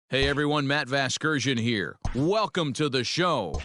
Hey everyone, Matt Vasgersian here. Welcome to the show.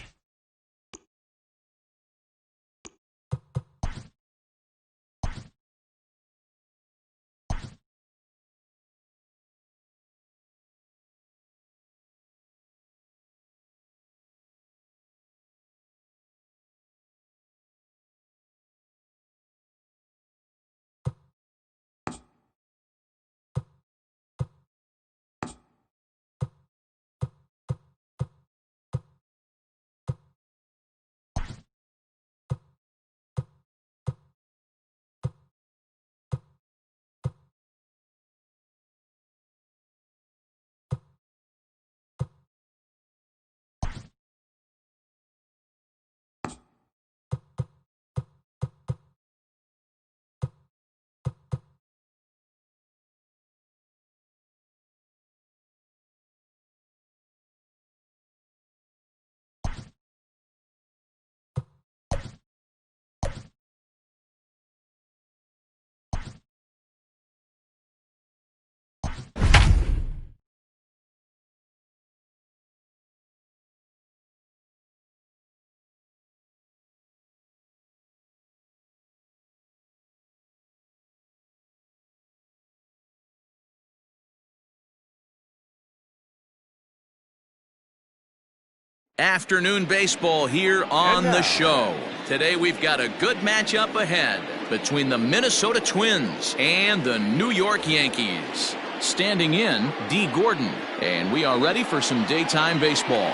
Afternoon baseball here on the show. Today we've got a good matchup ahead between the Minnesota Twins and the New York Yankees. Standing in, D. Gordon, and we are ready for some daytime baseball.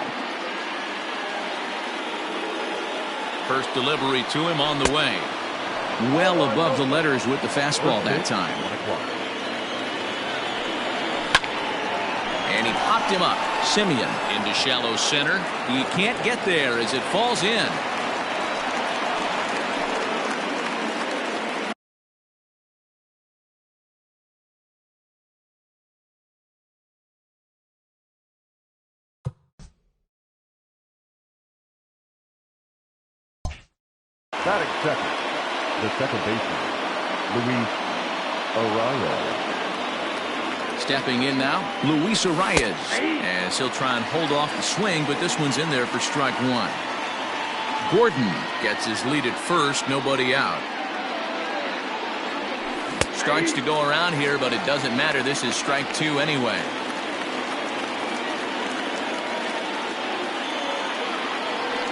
First delivery to him on the way. Well above the letters with the fastball that time. And he popped him up. Simeon into shallow center. He can't get there as it falls in. Batting second, the second baseman, Luis Arraez. Stepping in now, Luis Arraez, as he'll try and hold off the swing, but this one's in there for strike one. Gordon gets his lead at first, nobody out. Starts to go around here, but it doesn't matter. This is strike two anyway.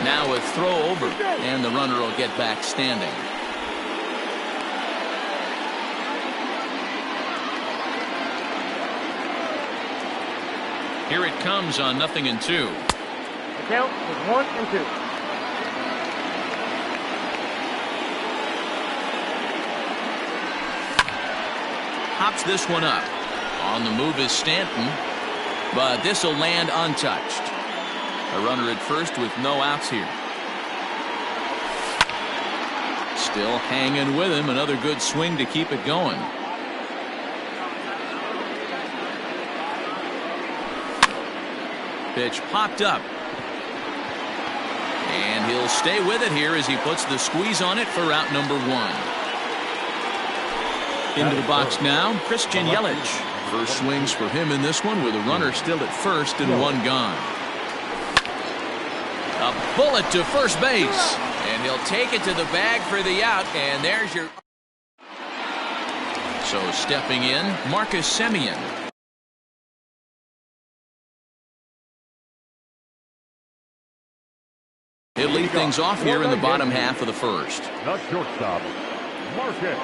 Now a throw over, and the runner will get back standing. Here it comes on 0-2. The count is 1-2. Hops this one up. On the move is Stanton, but this will land untouched. A runner at first with no outs here. Still hanging with him. Another good swing to keep it going. Pitch popped up. And he'll stay with it here as he puts the squeeze on it for out number one. Into the box now, Christian Yelich. First swings for him in this one with a runner still at first and one gone. A bullet to first base. And he'll take it to the bag for the out. And there's your... So stepping in, Marcus Semien. He'll lead things off here in the bottom half of the first. The shortstop, Marcus.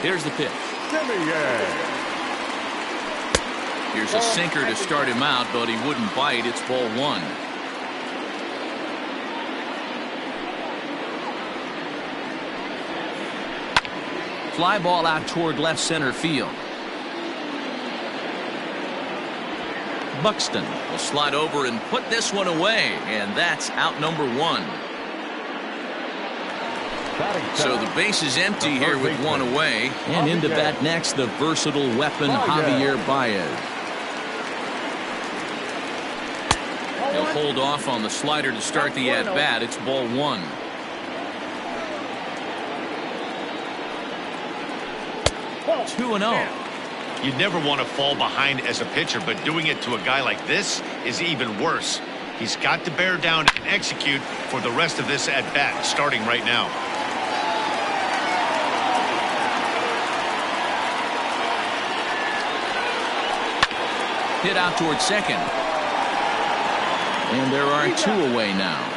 Here's the pitch. Semien. Here's a sinker to start him out, but he wouldn't bite. It's ball one. Fly ball out toward left center field. Buxton will slide over and put this one away, and that's out number one. So the base is empty here with one away, and into bat next, the versatile weapon Javier Baez. He'll hold off on the slider to start the at-bat. It's ball one. Two and 0. You never want to fall behind as a pitcher, but doing it to a guy like this is even worse. He's got to bear down and execute for the rest of this at-bat, starting right now. Hit out towards second. And there are 2 away now.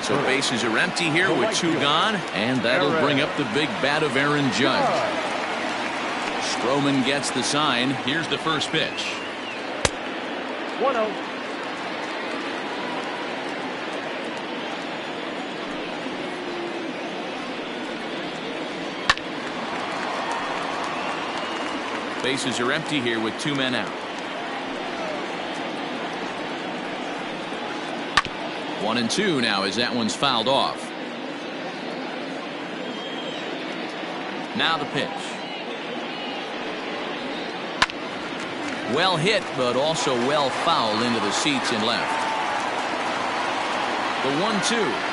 So bases are empty here with 2 gone, and that'll bring up the big bat of Aaron Judge. Stroman gets the sign. Here's the first pitch. 1-0. Bases are empty here with 2 men out. 1-2 now as that one's fouled off. Now the pitch. Well hit, but also well fouled into the seats and left. The 1-2.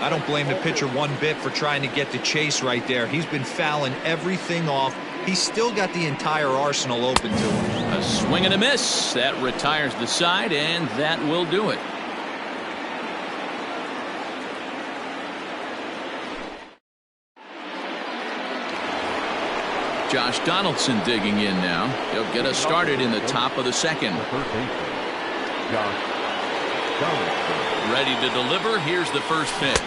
I don't blame the pitcher one bit for trying to get the chase right there. He's been fouling everything off. He's still got the entire arsenal open to him. A swing and a miss. That retires the side, and that will do it. Josh Donaldson digging in now. He'll get us started in the top of the second. Ready to deliver. Here's the first pitch.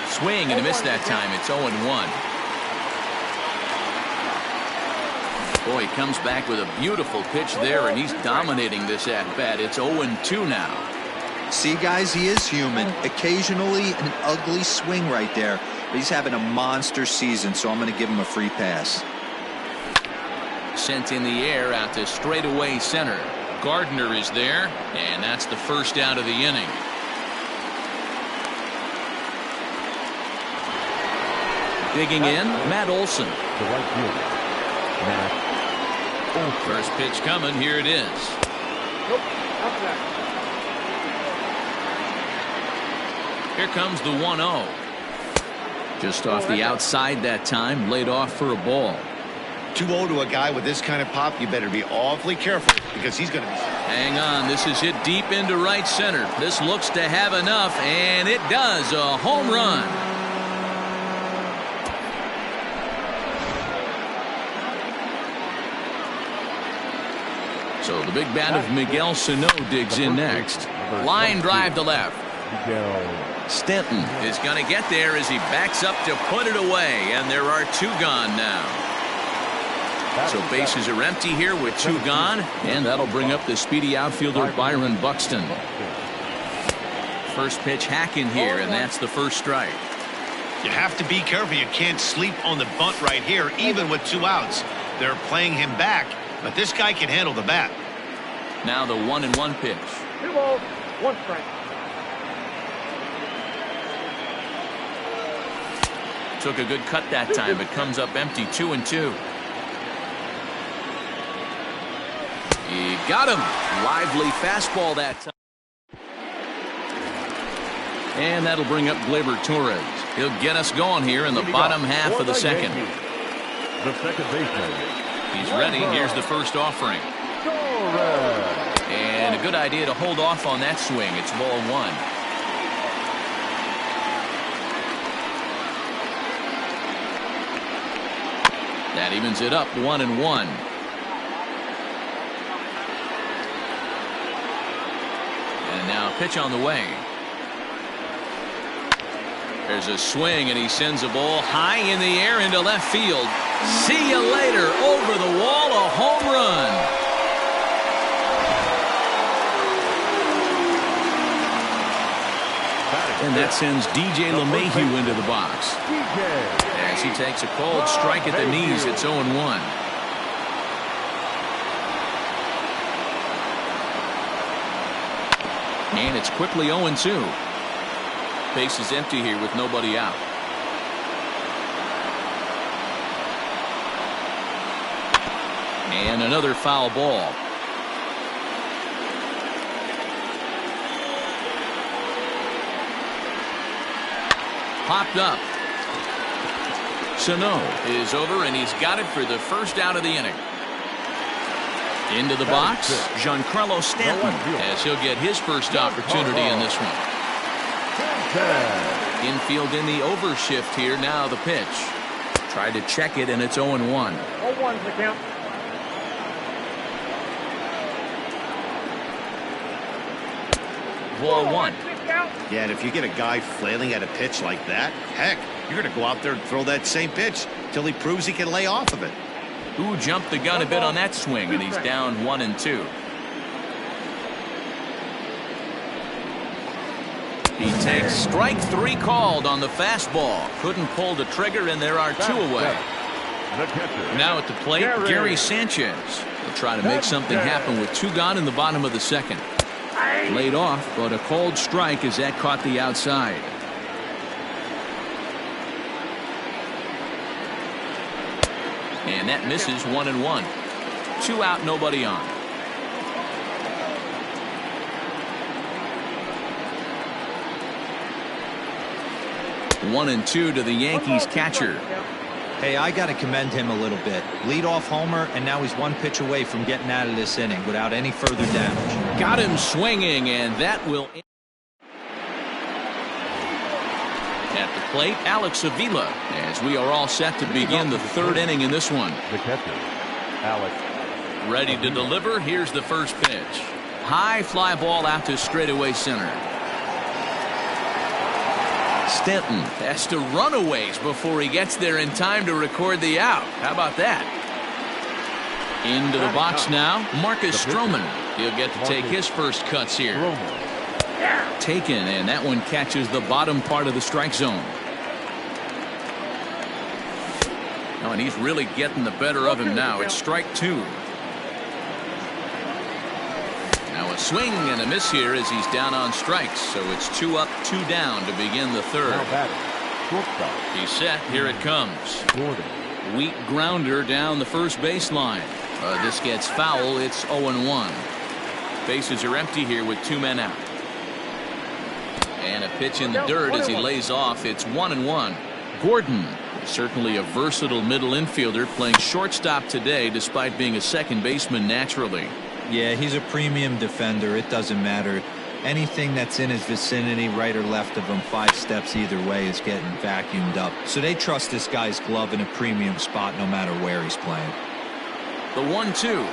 Swing and a miss that time. It's 0-1. Boy, he comes back with a beautiful pitch there, and he's dominating this at-bat. It's 0-2 now. See, guys, he is human. Occasionally an ugly swing right there. But he's having a monster season, so I'm going to give him a free pass. Sent in the air out to straightaway center. Gardner is there, and that's the first out of the inning. Digging in, Matt Olson. The right fielder, Matt Olson. First pitch coming. Here it is. Nope. After that. Here comes the 1-0. Just off the outside that time, laid off for a ball. 2-0 to a guy with this kind of pop, you better be awfully careful because he's going to be... Hang on, this is hit deep into right center. This looks to have enough, and it does. A home run. So the big bat of Miguel Sano digs in next. Line drive to left. Stanton is going to get there as he backs up to put it away, and there are 2 gone now. So bases are empty here with 2 gone, and that'll bring up the speedy outfielder Byron Buxton. First pitch hacking here, and that's the first strike. You have to be careful. You can't sleep on the bunt right here, even with 2 outs. They're playing him back, but this guy can handle the bat. Now the 1-1 pitch. 2 balls, 1 strike. Took a good cut that time, but comes up empty. 2-2. He got him. Lively fastball that time. And that'll bring up Gleyber Torres. He'll get us going here in the bottom half of the second. The second baseman. He's ready. Here's the first offering. And a good idea to hold off on that swing. It's ball 1. That evens it up 1-1. And now pitch on the way. There's a swing, and he sends a ball high in the air into left field. See you later. Over the wall, a home run. And that sends DJ LeMahieu into the box. As he takes a cold strike at the knees, it's 0-1. And it's quickly 0-2. Base is empty here with nobody out. And another foul ball. popped up. Sano is over, and he's got it for the first out of the inning. Into the box, Giancarlo Stanton, as he'll get his first opportunity in this one. Infield in the overshift here. Now the pitch. Tried to check it, and it's 0-1. 0-1's the count. Ball one. Yeah, and if you get a guy flailing at a pitch like that, heck, you're going to go out there and throw that same pitch till he proves he can lay off of it. Who jumped the gun a bit on that swing, and he's down 1-2. He takes strike 3 called on the fastball. Couldn't pull the trigger, and there are 2 away. Now at the plate, Gary Sanchez will try to make something happen with 2 gone in the bottom of the second. Laid off, but a called strike as that caught the outside. And that misses 1-1. 2 out, nobody on. One and 2 to the Yankees catcher. Hey, I got to commend him a little bit. Leadoff homer, and now he's 1 pitch away from getting out of this inning without any further damage. Got him swinging, and that will. At the plate, Alex Avila, as we are all set to begin the 3rd inning in this one. The catcher, Alex. Ready to deliver. Here's the first pitch. High fly ball out to straightaway center. Stanton has to run a ways before he gets there in time to record the out. How about that? Into the box now, Marcus Stroman. He'll get to take his first cuts here. Taken, and that one catches the bottom part of the strike zone. Oh, and he's really getting the better of him now. It's strike 2. Now a swing and a miss here as he's down on strikes. So it's 2 up, 2 down to begin the 3rd. He's set. Here it comes. Weak grounder down the first baseline. This gets foul. It's 0-1. Bases are empty here with 2 men out. And a pitch in the dirt as he lays off. It's 1-1. Gordon, certainly a versatile middle infielder, playing shortstop today despite being a second baseman naturally. Yeah, he's a premium defender. It doesn't matter. Anything that's in his vicinity, right or left of him, 5 steps either way, is getting vacuumed up. So they trust this guy's glove in a premium spot no matter where he's playing. The 1-2.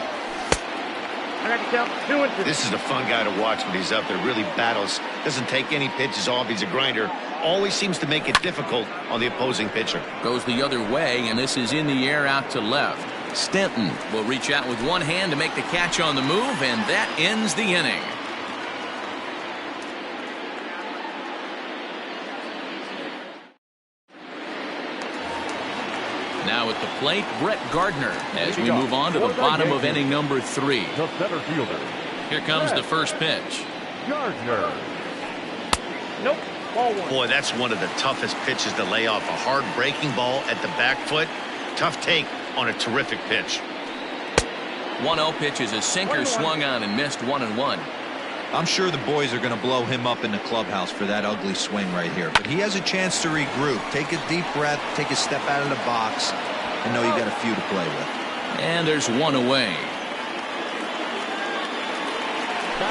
I got to count 2-2. This is a fun guy to watch when he's up there. Really battles. Doesn't take any pitches off. He's a grinder. Always seems to make it difficult on the opposing pitcher. Goes the other way, and this is in the air out to left. Stanton will reach out with one hand to make the catch on the move, and that ends the inning. Now at the plate, Brett Gardner, as we move on to the bottom of inning number 3. The center fielder. Here comes the first pitch. Gardner. Nope. Ball 1. Boy, that's one of the toughest pitches to lay off. A hard breaking ball at the back foot. Tough take on a terrific pitch. 1-0 pitch is a sinker swung on and missed 1-1. I'm sure the boys are going to blow him up in the clubhouse for that ugly swing right here. But he has a chance to regroup. Take a deep breath, take a step out of the box, and know you got a few to play with. And there's 1 away.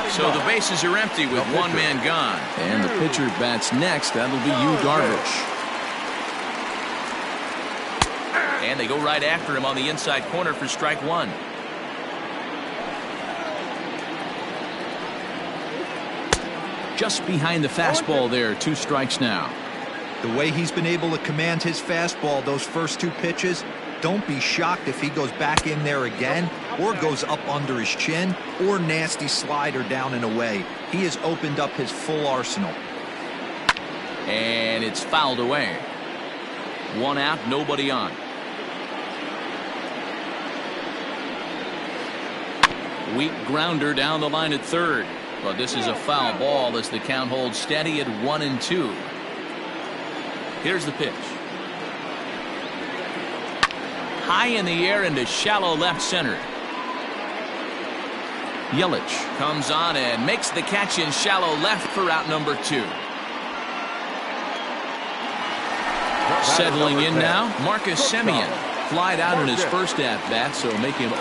So the bases are empty with 1 man gone. And the pitcher bats next. That'll be Yu Darvish. And they go right after him on the inside corner for strike 1. Just behind the fastball there. 2 strikes now. The way he's been able to command his fastball those first 2 pitches, don't be shocked if he goes back in there again or goes up under his chin or nasty slider down and away. He has opened up his full arsenal. And it's fouled away. 1 out, nobody on. Weak grounder down the line at third. But this is a foul ball as the count holds steady at 1-2. Here's the pitch. High in the air into shallow left center. Yelich comes on and makes the catch in shallow left for out number 2. Settling in now, Marcus Semien. Flied out in his first at-bat, so make him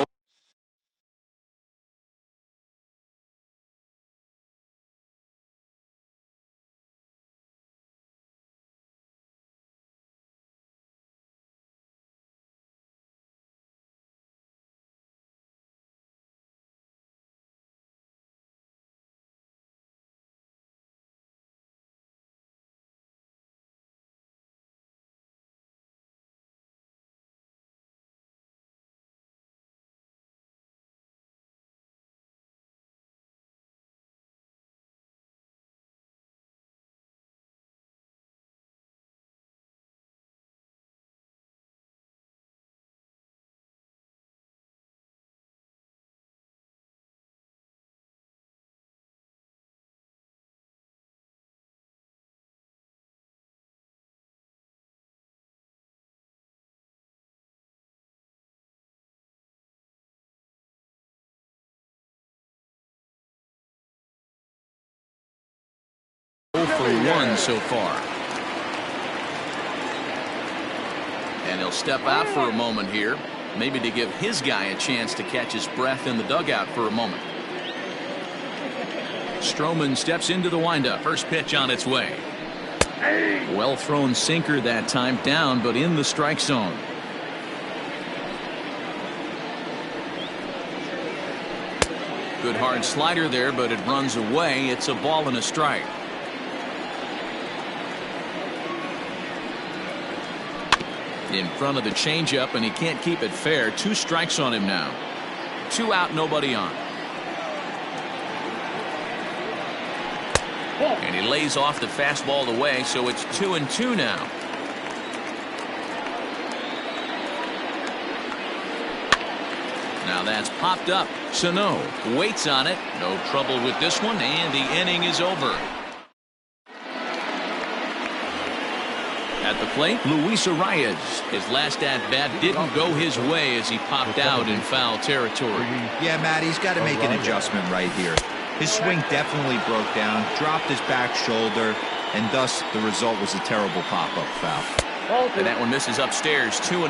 0 for 1 so far. And he'll step out for a moment here, maybe to give his guy a chance to catch his breath in the dugout for a moment. Stroman steps into the windup. First pitch on its way. Well thrown sinker that time, down but in the strike zone. Good hard slider there, but it runs away. It's a ball and a strike. In front of the changeup, and he can't keep it fair. 2 strikes on him now. 2 out, nobody on. And he lays off the fastball away, so it's 2-2 now. Now that's popped up. Sano waits on it. No trouble with this one, and the inning is over. At the plate, Luis Arias. His last at-bat didn't go his way as he popped out in foul territory. Yeah, Matt, he's got to make an adjustment right here. His swing definitely broke down, dropped his back shoulder, and thus the result was a terrible pop-up foul. And that one misses upstairs, 2-0.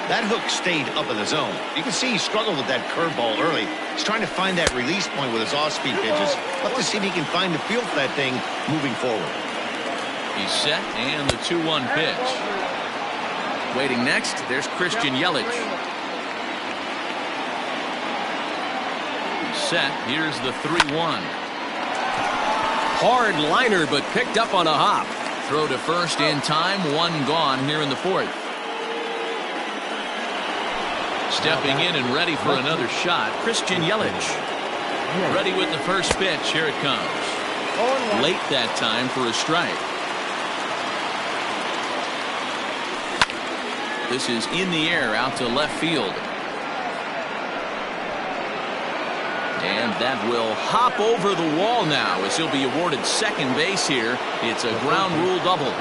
That hook stayed up in the zone. You can see he struggled with that curveball early. He's trying to find that release point with his off-speed pitches. Let's see if he can find the feel for that thing moving forward. He's set, and the 2-1 pitch. Waiting next, there's Christian Yelich. He's set. Here's the 3-1. Hard liner, but picked up on a hop. Throw to first in time. 1 gone here in the 4th. Stepping in and ready for another shot, Christian Yelich. Ready with the first pitch. Here it comes. Late that time for a strike. This is in the air out to left field. And that will hop over the wall now as he'll be awarded second base here. It's a ground rule double.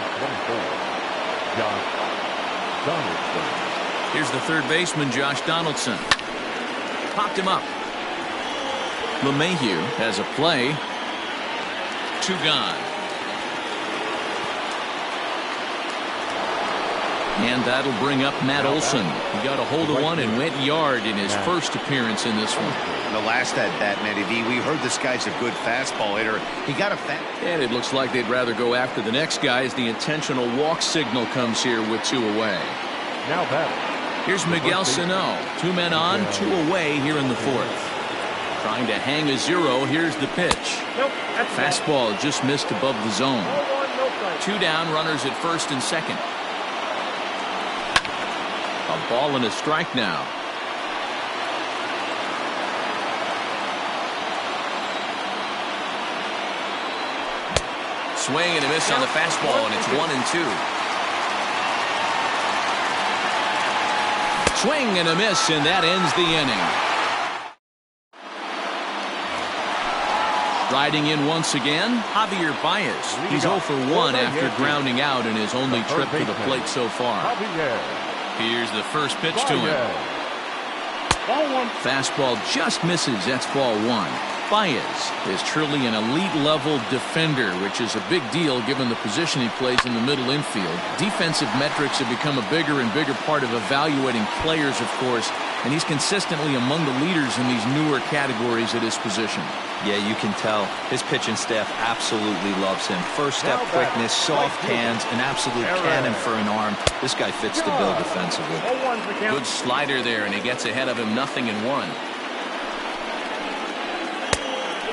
Here's the third baseman, Josh Donaldson. Popped him up. LeMahieu has a play. 2 gone. And that'll bring up Matt Olson. He got a hold of one and went yard in his first appearance in this one. The last at-bat, Matty V, we heard this guy's a good fastball hitter. He got a And it looks like they'd rather go after the next guy as the intentional walk signal comes here with 2 away. Now batting. Here's Miguel Sano. 2 men on, 2 away here in the 4th. Trying to hang a 0. Here's the pitch. Fastball just missed above the zone. 2 down, runners at first and second. A ball and a strike now. Swing and a miss on the fastball, and it's 1-2. Swing and a miss, and that ends the inning. Riding in once again, Javier Baez. He's 0 for 1 after grounding out in his only trip to the plate so far. Here's the first pitch to him. Fastball just misses. That's ball 1. Baez is truly an elite-level defender, which is a big deal given the position he plays in the middle infield. Defensive metrics have become a bigger and bigger part of evaluating players, of course, and he's consistently among the leaders in these newer categories at his position. Yeah, you can tell his pitching staff absolutely loves him. First step quickness, soft hands, an absolute cannon for an arm. This guy fits the bill defensively. Good slider there, and he gets ahead of him 0-1.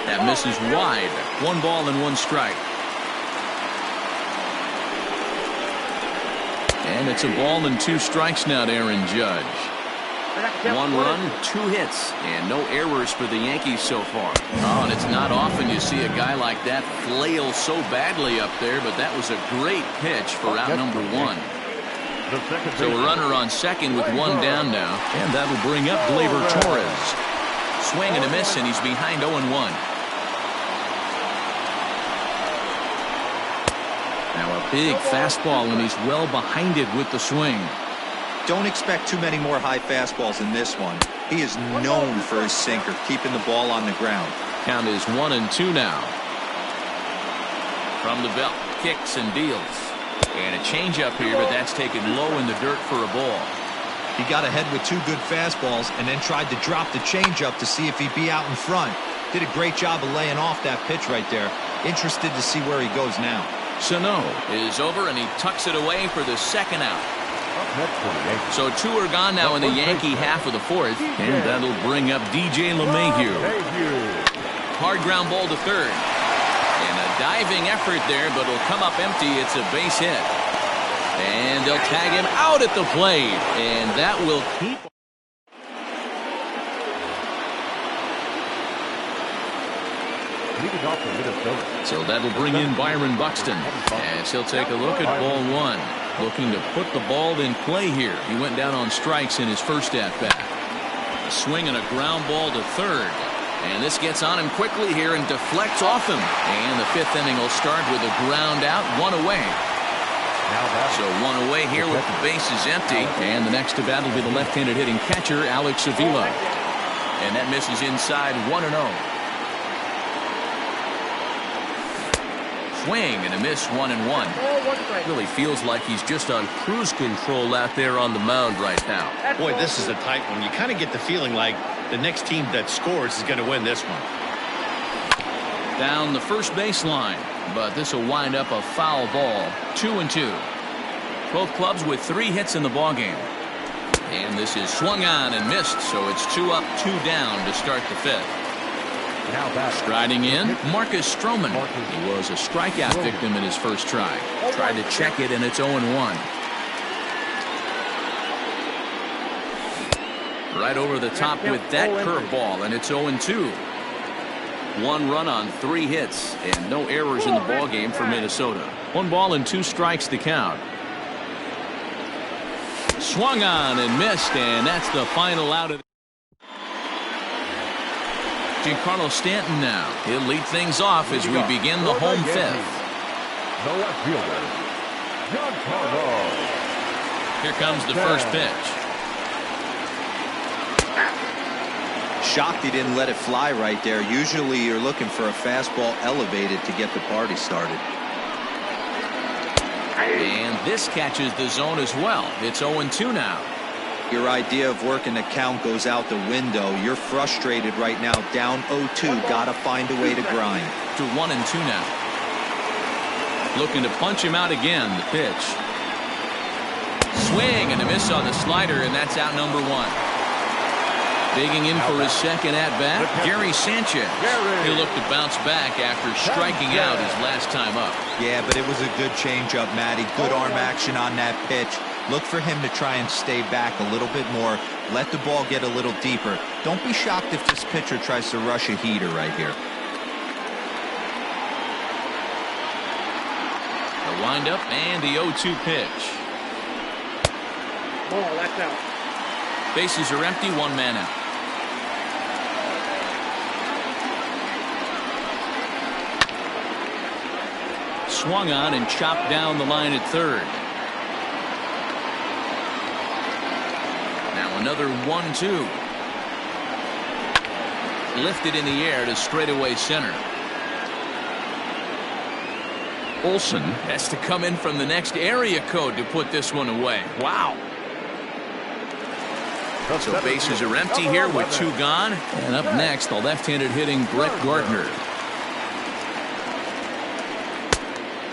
That misses wide. 1 ball and 1 strike. And it's a ball and 2 strikes now to Aaron Judge. 1 run, 2 hits, and no errors for the Yankees so far. Oh, and it's not often you see a guy like that flail so badly up there, but that was a great pitch for out number 1. So a runner on second with 1 down now, and that'll bring up Gleyber Torres. Swing and a miss, and he's behind 0-1. Now a big fastball, and he's well behind it with the swing. Don't expect too many more high fastballs in this one. He is known for his sinker, keeping the ball on the ground. Count is 1-2 now. From the belt, kicks and deals. And a changeup here, but that's taken low in the dirt for a ball. He got ahead with 2 good fastballs and then tried to drop the changeup to see if he'd be out in front. Did a great job of laying off that pitch right there. Interested to see where he goes now. Sano is over, and he tucks it away for the second out. So 2 are gone now in the Yankee half of the 4th, and that'll bring up DJ LeMahieu. Hard ground ball to third. And a diving effort there, but it'll come up empty. It's a base hit. And they'll tag him out at the plate, and that will keep. So that'll bring in Byron Buxton as he'll take a look at ball 1. Looking to put the ball in play here. He went down on strikes in his first at-bat. A swing and a ground ball to third. And this gets on him quickly here and deflects off him. And the 5th inning will start with a ground out, 1 away. So 1 away here with the bases empty. And the next to bat will be the left-handed hitting catcher, Alex Avila. And that misses inside, 1-0. Swing and a miss, 1-1. Really feels like he's just on cruise control out there on the mound right now. Boy, this is a tight one. You kind of get the feeling like the next team that scores is going to win this one. Down the first baseline, but this will wind up a foul ball. 2-2. Both clubs with 3 hits in the ballgame. And this is swung on and missed, so it's 2 up, 2 down to start the 5th. Striding in, Marcus Stroman. He was a strikeout victim in his first try. Tried to check it, and it's 0-1. Right over the top with that curveball, and it's 0-2. 1 run on 3 hits, and no errors in the ballgame for Minnesota. 1 ball and 2 strikes to count. Swung on and missed, and that's the final out of the Giancarlo Stanton now. He'll lead things off as we begin the home 5th. The left fielder, Giancarlo. Here comes the first pitch. Shocked he didn't let it fly right there. Usually you're looking for a fastball elevated to get the party started. And this catches the zone as well. It's 0-2 now. Your idea of working the count goes out the window. You're frustrated right now. Down 0-2. Gotta find a way to grind. To 1-2 now. Looking to punch him out again. The pitch. Swing and a miss on the slider, and that's out number 1. Digging in for his second at-bat, Gary Sanchez. He'll look to bounce back after striking out his last time up. Yeah, but it was a good changeup, Matty. Good arm action on that pitch. Look for him to try and stay back a little bit more. Let the ball get a little deeper. Don't be shocked if this pitcher tries to rush a heater right here. The windup and the 0-2 pitch. Ball, that's out. Bases are empty, 1 man out. Swung on and chopped down the line at third. Now another 1-2. Lifted in the air to straightaway center. Olsen has to come in from the next area code to put this one away. Wow. So bases are empty here with 2 gone. And up next, the left-handed hitting Brett Gardner.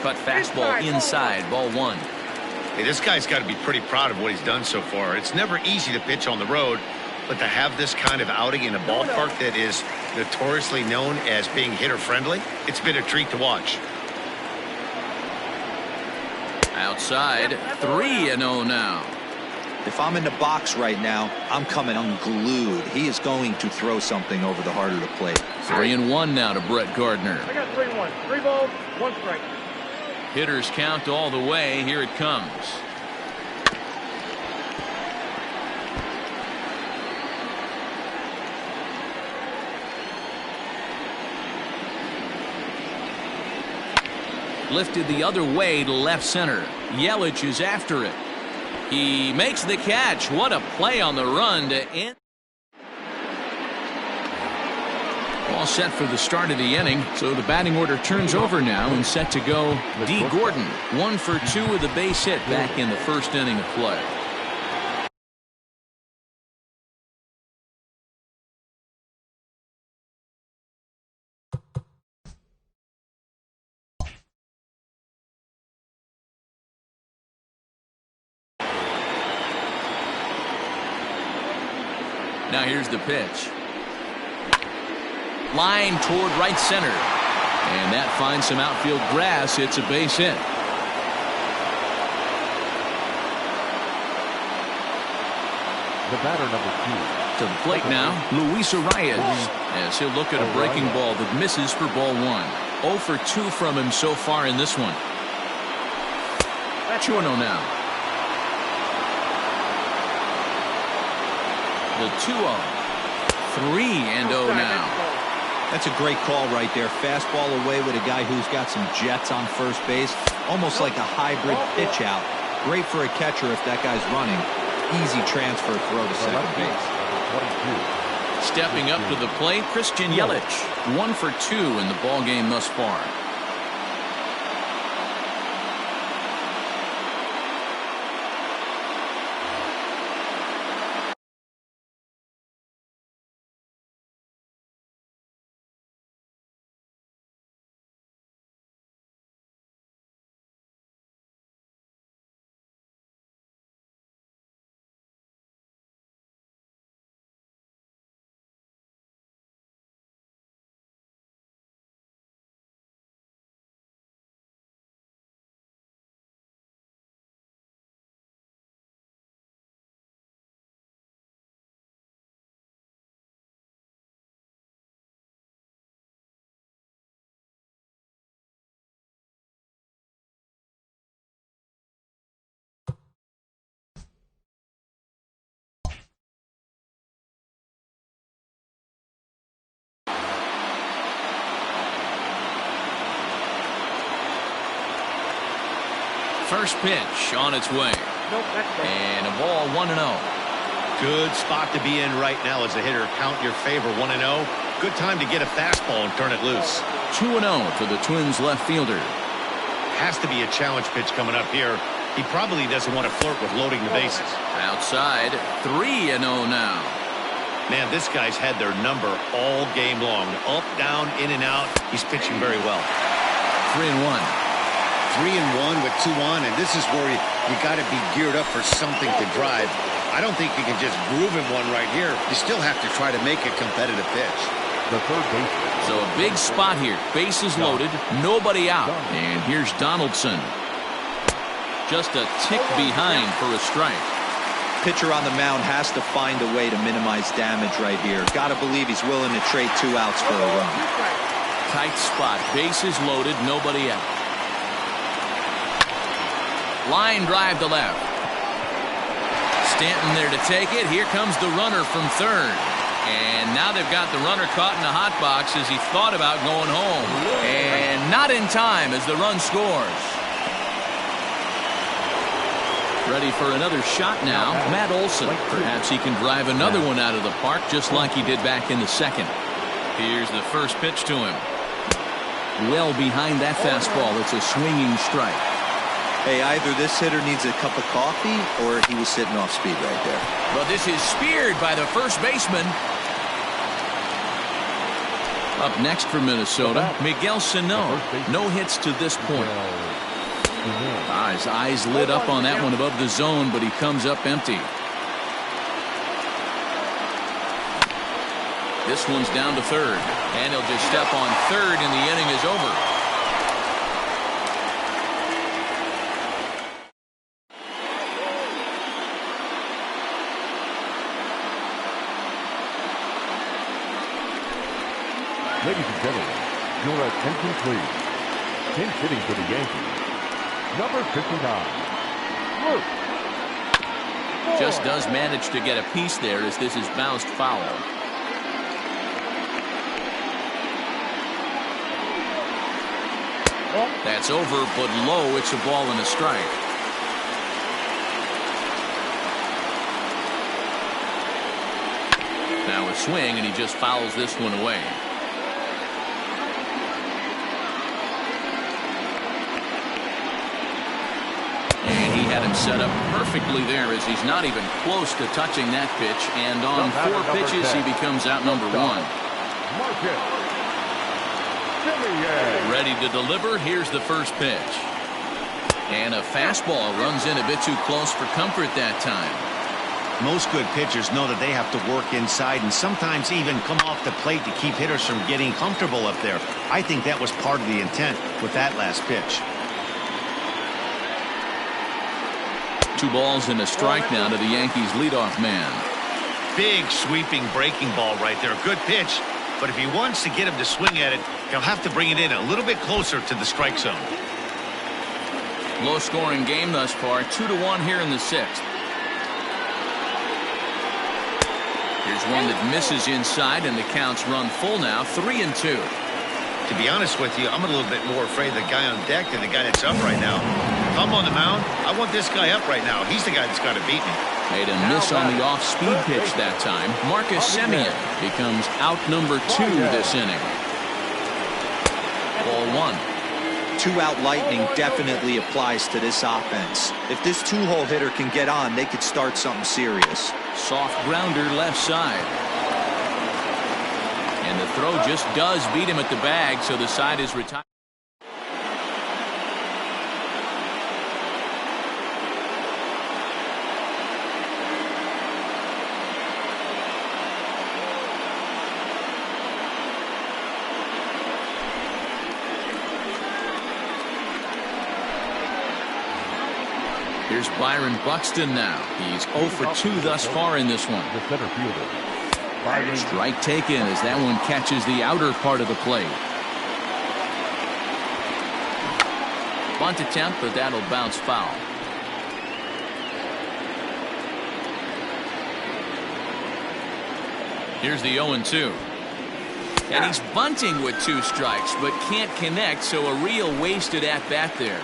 Cut fastball inside, ball 1. Hey, this guy's got to be pretty proud of what he's done so far. It's never easy to pitch on the road, but to have this kind of outing in a ballpark that is notoriously known as being hitter-friendly, it's been a treat to watch. Outside, 3-0 now. If I'm in the box right now, I'm coming unglued. He is going to throw something over the heart of the plate. 3-1 now to Brett Gardner. I got 3-1. 3 balls, 1 strike. Hitters count all the way. Here it comes. Lifted the other way to left center. Yelich is after it. He makes the catch. What a play on the run to end. All set for the start of the inning. So the batting order turns over now and set to go D. Gordon. 1 for 2 with a base hit back in the first inning of play. Now here's the pitch. Line toward right center. And that finds some outfield grass. It's a base hit. The batter, number 2. To the plate now, Luis Arias. As he'll look at a breaking ball that misses for ball 1. 0 for 2 from him so far in this one. 2-0 now. The 2-0. 3-0 now. That's a great call right there. Fastball away with a guy who's got some jets on first base. Almost like a hybrid pitch out. Great for a catcher if that guy's running. Easy transfer throw to second base. Stepping up to the plate, Christian Yelich. 1 for 2 in the ball game thus far. First pitch on its way. And a ball 1-0. Good spot to be in right now as a hitter. Count your favor 1-0. Good time to get a fastball and turn it loose. 2-0 for the Twins left fielder. Has to be a challenge pitch coming up here. He probably doesn't want to flirt with loading the bases. Outside, 3-0 now. Man, this guy's had their number all game long. Up, down, in and out. He's pitching very well. 3-1. 3-1 with 2 on, and this is where you got to be geared up for something to drive. I don't think you can just groove him one right here. You still have to try to make a competitive pitch. The third baseman. So a big spot here. Bases loaded, nobody out. And here's Donaldson. Just a tick behind for a strike. Pitcher on the mound has to find a way to minimize damage right here. Got to believe he's willing to trade 2 outs for a run. Tight spot. Bases loaded, nobody out. Line drive to left. Stanton there to take it. Here comes the runner from third. And now they've got the runner caught in the hot box as he thought about going home. And not in time as the run scores. Ready for another shot now, Matt Olson. Perhaps he can drive another one out of the park just like he did back in the second. Here's the first pitch to him. Well behind that fastball. It's a swinging strike. Hey, either this hitter needs a cup of coffee or he was sitting off speed right there. Well, this is speared by the first baseman. Up next for Minnesota, Miguel Sano. No hits to this point. His eyes lit up on that one above the zone, but he comes up empty. This one's down to third, and he'll just step on third, and the inning is over. Ladies and gentlemen, your attention please. Pinch hitting for the Yankees, number 59, Luke. Just does manage to get a piece there as this is bounced foul. That's over, but low. It's a ball and a strike. Now a swing, and he just fouls this one away. And he had him set up perfectly there as he's not even close to touching that pitch. And on 4 pitches, he becomes out number 1. Ready to deliver. Here's the first pitch. And a fastball runs in a bit too close for comfort that time. Most good pitchers know that they have to work inside and sometimes even come off the plate to keep hitters from getting comfortable up there. I think that was part of the intent with that last pitch. 2 balls and a strike now to the Yankees leadoff man. Big sweeping breaking ball right there. Good pitch. But if he wants to get him to swing at it, he'll have to bring it in a little bit closer to the strike zone. Low scoring game thus far. 2-1 here in the 6th. Here's one that misses inside, and the count's run full now. 3-2. To be honest with you, I'm a little bit more afraid of the guy on deck than the guy that's up right now. If I'm on the mound, I want this guy up right now. He's the guy that's got to beat me. Made a miss on the off-speed pitch that time. Marcus Semien becomes out number 2 this inning. Ball 1. 2-out lightning definitely applies to this offense. If this 2-hole hitter can get on, they could start something serious. Soft grounder left side. And the throw just does beat him at the bag, so the side is retired. Here's Byron Buxton now. He's 0 for 2 thus far in this one. The center fielder. Strike taken as that one catches the outer part of the plate. Bunt attempt, but that'll bounce foul. Here's the 0-2. And he's bunting with 2 strikes, but can't connect, so a real wasted at-bat there.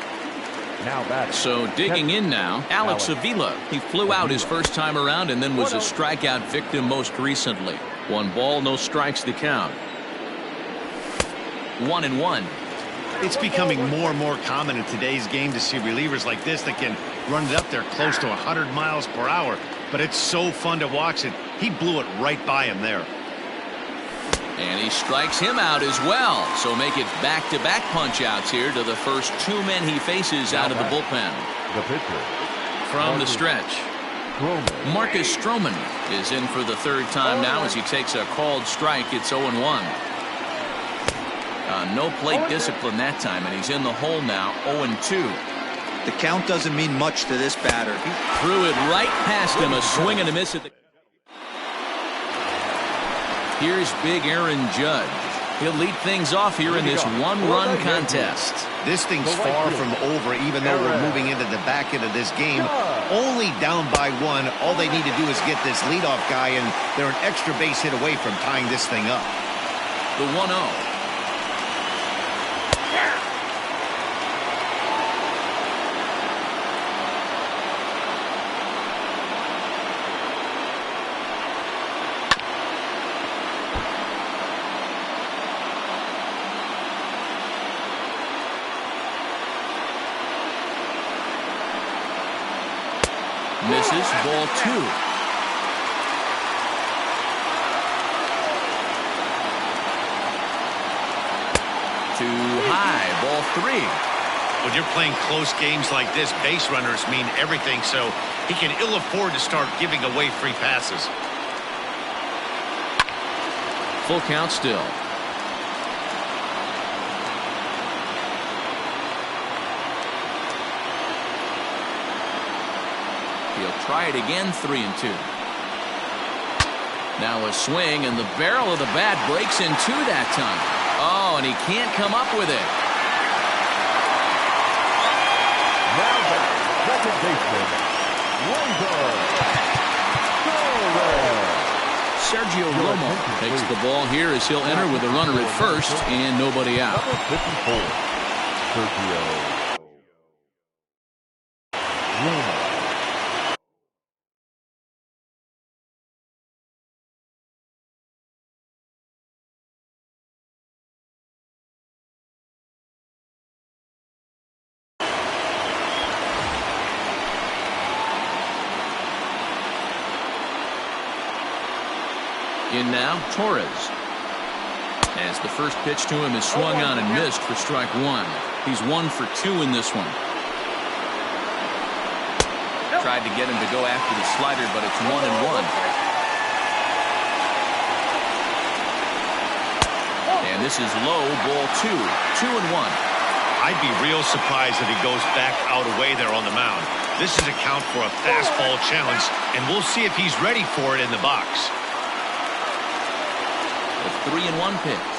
Now back. So digging in now, Alex Avila. He flew out his first time around and then was a strikeout victim most recently. 1 ball, no strikes to count. 1-1. It's becoming more and more common in today's game to see relievers like this that can run it up there close to 100 miles per hour. But it's so fun to watch it. He blew it right by him there. And he strikes him out as well. So make it back-to-back punch-outs here to the first 2 men he faces out of the bullpen. The pitcher. From the stretch, Marcus Stroman is in for the 3rd time now as he takes a called strike. It's 0-1. No plate discipline that time, and he's in the hole now, 0-2. The count doesn't mean much to this batter. He threw it right past him, a swing and a miss at the... Here's big Aaron Judge. He'll lead things off here in this 1-run contest. This thing's far from over, even though we're moving into the back end of this game. Only down by 1. All they need to do is get this leadoff guy, and they're an extra base hit away from tying this thing up. The 1-0. Misses. Ball 2. Too high. Ball 3. When you're playing close games like this, base runners mean everything, so he can ill afford to start giving away free passes. Full count still. He'll try it again, 3-2. Now a swing, and the barrel of the bat breaks in two that time. Oh, and he can't come up with it. Now back, second baseman, Sergio Romo takes the ball here as he'll enter with a runner at first and nobody out. Number 54, Sergio Romo. In now, Torres. As the first pitch to him is swung on and missed for strike 1. He's 1 for 2 in this one. Tried to get him to go after the slider, but it's 1-1. And this is low, ball 2. 2-1. I'd be real surprised if he goes back out away there on the mound. This is a count for a fastball challenge, and we'll see if he's ready for it in the box. A 3-1 pitch.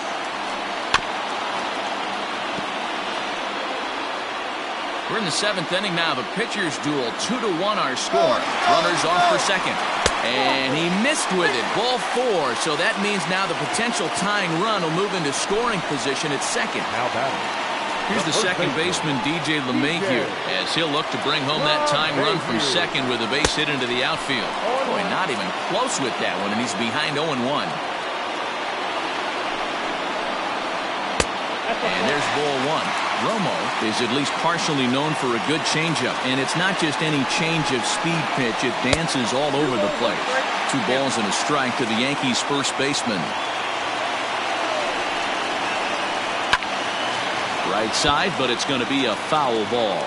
We're in the 7th inning now. The pitcher's duel, 2-1 our score. Runners off for second. And he missed with it. Ball 4. So that means now the potential tying run will move into scoring position at second. Now batting. Here's the second baseman, DJ LeMahieu, as he'll look to bring home that tying run from second with a base hit into the outfield. Boy, not even close with that one, and he's behind 0-1. And there's ball 1. Romo is at least partially known for a good changeup, and it's not just any change of speed pitch. It dances all over the place. 2 balls and a strike to the Yankees' first baseman. Right side, but it's going to be a foul ball.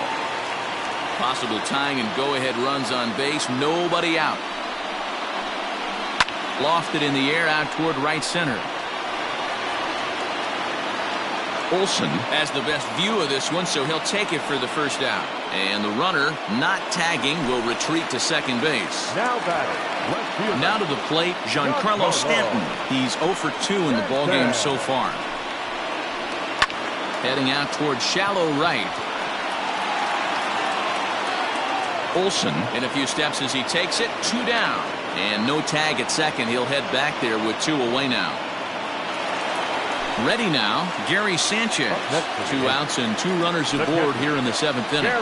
Possible tying and go-ahead runs on base. Nobody out. Lofted in the air out toward right center. Olsen has the best view of this one, so he'll take it for the first out. And the runner, not tagging, will retreat to second base. Now batting, left fielder. Now to the plate, Giancarlo Stanton. He's 0 for 2 in the ballgame so far. Heading out toward shallow right. Olsen in a few steps as he takes it. 2 down. And no tag at second. He'll head back there with 2 away now. Ready now, Gary Sanchez. 2 outs and 2 runners aboard here in the 7th inning.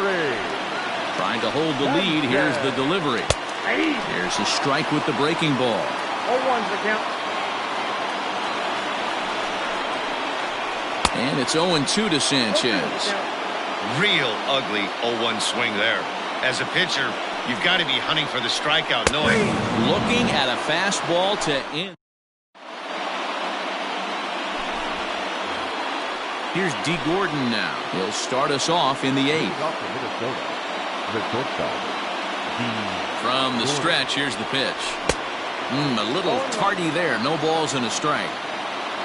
Trying to hold the lead. Here's the delivery. Here's a strike with the breaking ball. 0-1's the count. And it's 0-2 to Sanchez. Real ugly 0-1 swing there. As a pitcher, you've got to be hunting for the strikeout, knowing. Looking at a fastball to end. Here's D. Gordon now. He'll start us off in the 8th. Off to Minnesota. The shortstop, From the stretch, here's the pitch. A little tardy there. No balls and a strike.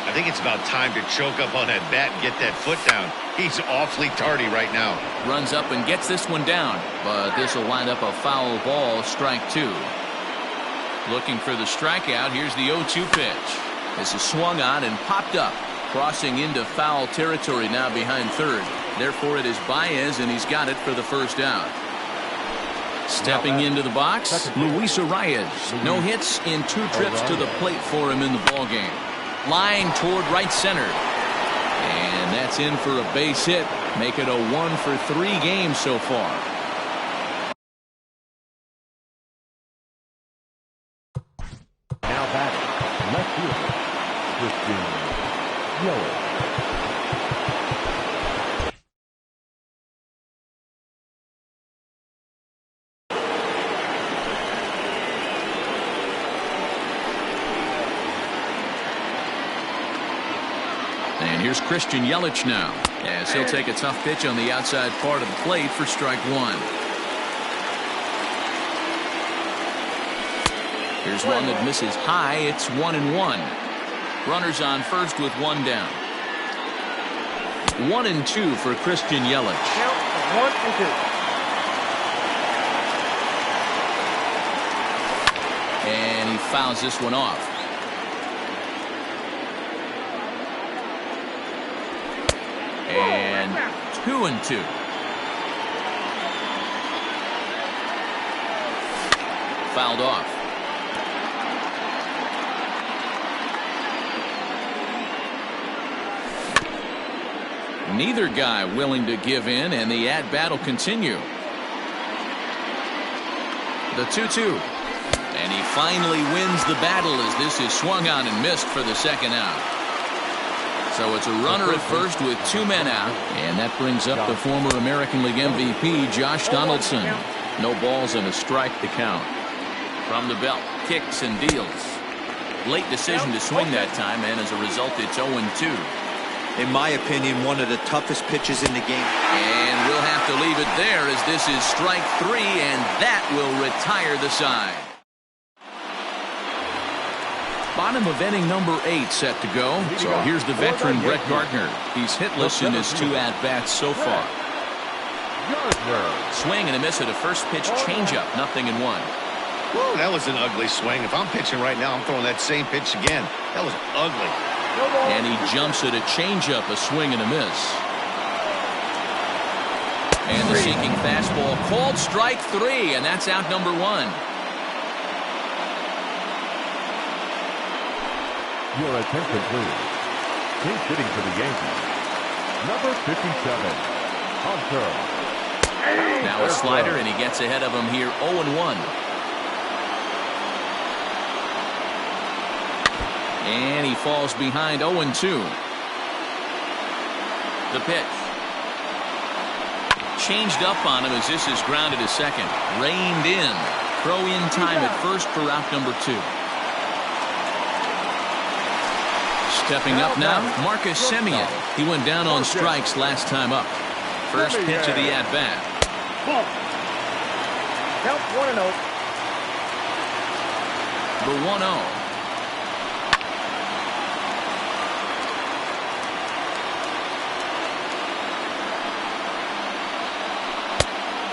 I think it's about time to choke up on that bat and get that foot down. He's awfully tardy right now. Runs up and gets this one down. But this will wind up a foul ball, strike 2. Looking for the strikeout. Here's the 0-2 pitch. This is swung on and popped up. Crossing into foul territory now behind third. Therefore, it is Baez, and he's got it for the first out. Stepping into the box, Luis Arias. No hits in 2 trips to the plate for him in the ballgame. Line toward right center. And that's in for a base hit. Make it a 1 for 3 game so far. now batting, left fielder, Christian Yelich. And here's Christian Yelich now, as he'll take a tough pitch on the outside part of the plate for strike one. Here's one that misses high. It's 1-1. Runners on first with one down. 1-2 for Christian Yelich. Count 1-2. And he fouls this one off. And 2-2. Fouled off. Neither guy willing to give in, and the at-bat will continue. The 2-2. And he finally wins the battle as this is swung on and missed for the second out. So it's a runner at first with two men out, and that brings up the former American League MVP, Josh Donaldson. No balls and a strike to count. From the belt, kicks and deals. Late decision to swing that time, and as a result, it's 0-2. In my opinion, one of the toughest pitches in the game. And we'll have to leave it there as this is strike three, and that will retire the side. Bottom of inning number 8 set to go. So here's the veteran Brett Gardner. He's hitless in his 2 at-bats so far. Swing and a miss at a first pitch changeup. 0-1. Whoa, that was an ugly swing. If I'm pitching right now, I'm throwing that same pitch again. That was ugly. And he jumps at a changeup, a swing and a miss. And the sinking fastball called strike 3, and that's out number 1. Your attention, please. Team hitting for the Yankees. Number 57, Hunter. Now a slider, and he gets ahead of him here, 0-1. And he falls behind 0-2. The pitch. Changed up on him as this is grounded to second. Reined in. Throw in time at first for out number 2. Stepping up now, Marcus Semien. He went down on strikes last time up. First pitch of the at-bat. Count 1-0. The 1-0.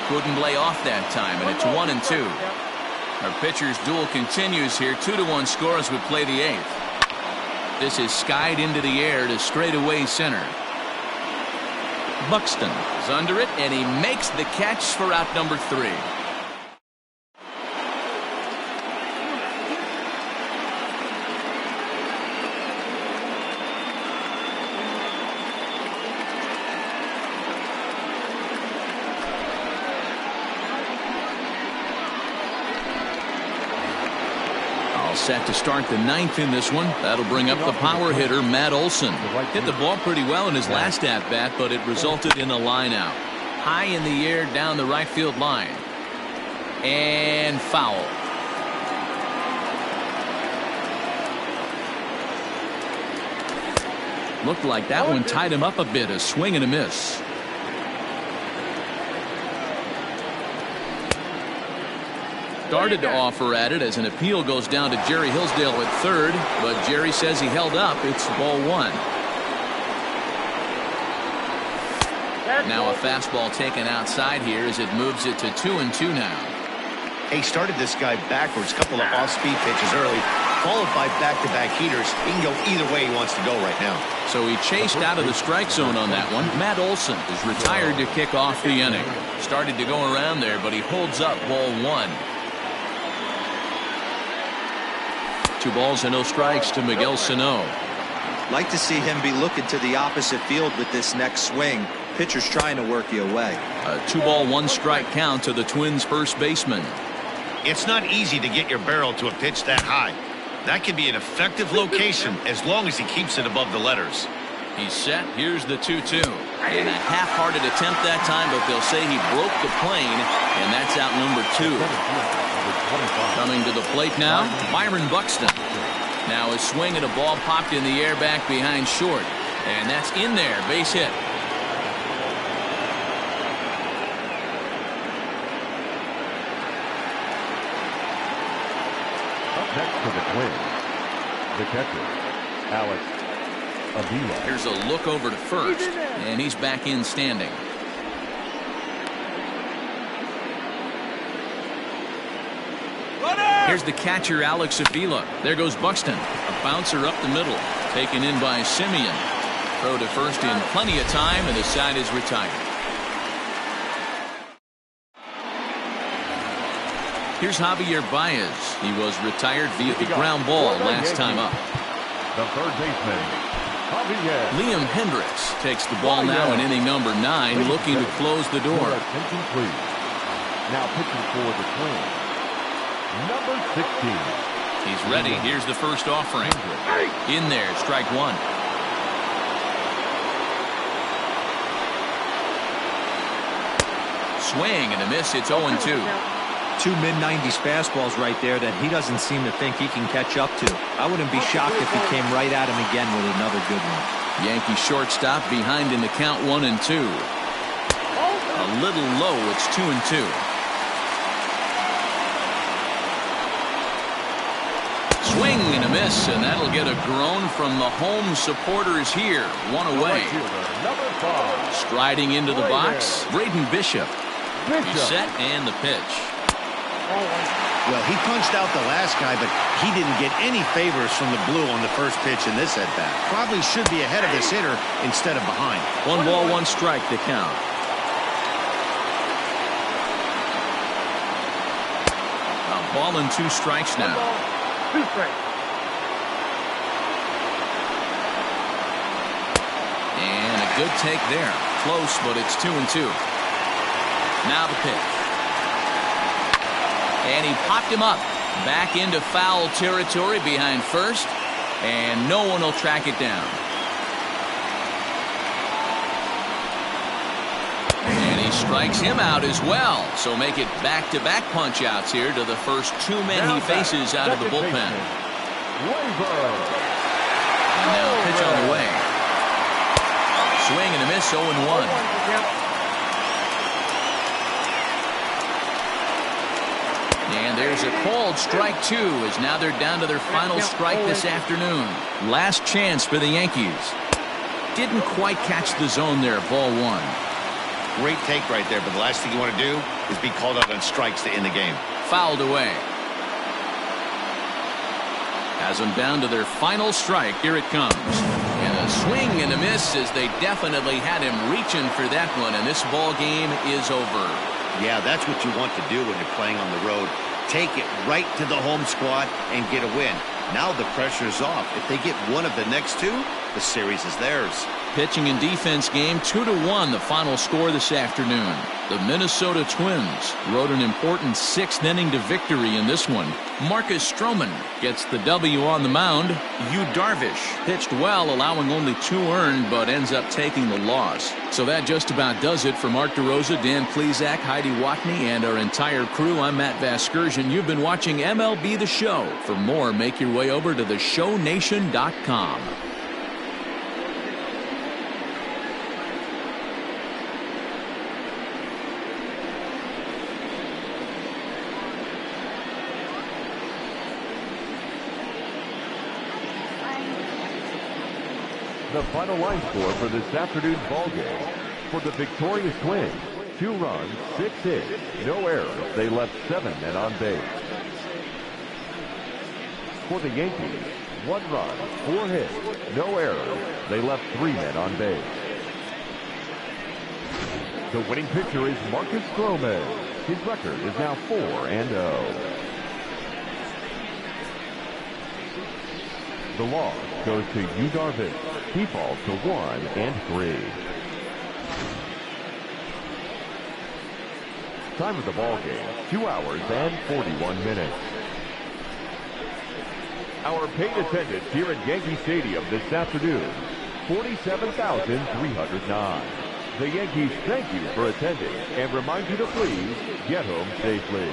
Couldn't lay off that time, and it's 1-2. Our pitcher's duel continues here. 2-1 score as we play the 8th. This is skied into the air to straightaway center. Buxton is under it, and he makes the catch for out number 3. Set to start the 9th in this one. That'll bring up the power hitter, Matt Olson. Hit the ball pretty well in his last at-bat, but it resulted in a line out. High in the air down the right field line. And foul. Looked like that one tied him up a bit. A swing and a miss. Started to offer at it as an appeal goes down to Jerry Hillsdale at third, but Jerry says he held up. It's ball 1. Now a fastball taken outside here as it moves it to 2-2 now. He started this guy backwards, couple of off-speed pitches early, followed by back-to-back heaters. He can go either way he wants to go right now. So he chased out of the strike zone on that one. Matt Olson is retired to kick off the inning. Started to go around there, but he holds up ball 1. 2 balls and no strikes to Miguel Sano. Like to see him be looking to the opposite field with this next swing. Pitcher's trying to work you away. A 2-ball, 1-strike count to the Twins' first baseman. It's not easy to get your barrel to a pitch that high. That can be an effective location as long as he keeps it above the letters. He's set. Here's the 2-2. And a half-hearted attempt that time, but they'll say he broke the plane, and that's out number 2. Coming to the plate now, Byron Buxton. Now a swing and a ball popped in the air back behind short. And that's in there. Base hit. Up next for the Twins, the catcher, Alex Avila. Here's a look over to first, and he's back in standing. Here's the catcher, Alex Avila. There goes Buxton. A bouncer up the middle. Taken in by Simeon. Throw to first in plenty of time, and the side is retired. Here's Javier Baez. He was retired via the ground ball last time up. The third baseman, Javier. Liam Hendricks takes the ball now in inning number 9, looking to close the door. Attention, please. Now pitching for the Twins, number 16. He's ready. Here's the first offering. In there, strike one. Swing and a miss. It's 0-2. Two mid-90s fastballs right there that he doesn't seem to think he can catch up to. I wouldn't be shocked if he came right at him again with another good one. Yankee shortstop behind in the count 1-2. A little low. It's 2-2. Swing and a miss, and that'll get a groan from the home supporters here. One away. Number 5. Striding into the box, Braden Bishop. He's set and the pitch. Well, he punched out the last guy, but he didn't get any favors from the blue on the first pitch in this at-bat. Probably should be ahead of this hitter instead of behind. 1 ball, 1 strike to count. A ball and 2 strikes now. 2 strikes. And a good take there. Close, but it's 2-2. Now the pitch. And he popped him up. Back into foul territory behind first. And no one will track it down. And he strikes him out as well. So make it back-to-back punch-outs here to the first 2 men he faces out of the bullpen. And now pitch on the way. Swing and a miss, 0-1. And there's a called strike 2 as now they're down to their final strike this afternoon. Last chance for the Yankees. Didn't quite catch the zone there. Ball 1. Great take right there, but the last thing you want to do is be called out on strikes to end the game. Fouled away. Has them down to their final strike. Here it comes. And a swing and a miss as they definitely had him reaching for that one, and this ball game is over. Yeah, that's what you want to do when you're playing on the road. Take it right to the home squad and get a win. Now the pressure's off. If they get one of the next 2, the series is theirs. Pitching and defense game 2-1, the final score this afternoon. The Minnesota Twins rode an important 6th inning to victory in this one. Marcus Stroman gets the W on the mound. Yu Darvish pitched well, allowing only 2 earned, but ends up taking the loss. So that just about does it for Mark DeRosa, Dan Plesac, Heidi Watney, and our entire crew. I'm Matt Vasgersian. You've been watching MLB The Show. For more, make your way over to theshownation.com. The final line score for this afternoon's ball game. For the victorious Twins, 2 runs, 6 hits, no errors. They left 7 men on base. For the Yankees, 1 run, 4 hits, no errors. They left 3 men on base. The winning pitcher is Marcus Stroman. His record is now 4-0. The loss goes to Yu Darvish. He falls to 1-3. Time of the ball game, 2 hours and 41 minutes. Our paid attendance here at Yankee Stadium this afternoon, 47,309. The Yankees thank you for attending and remind you to please get home safely.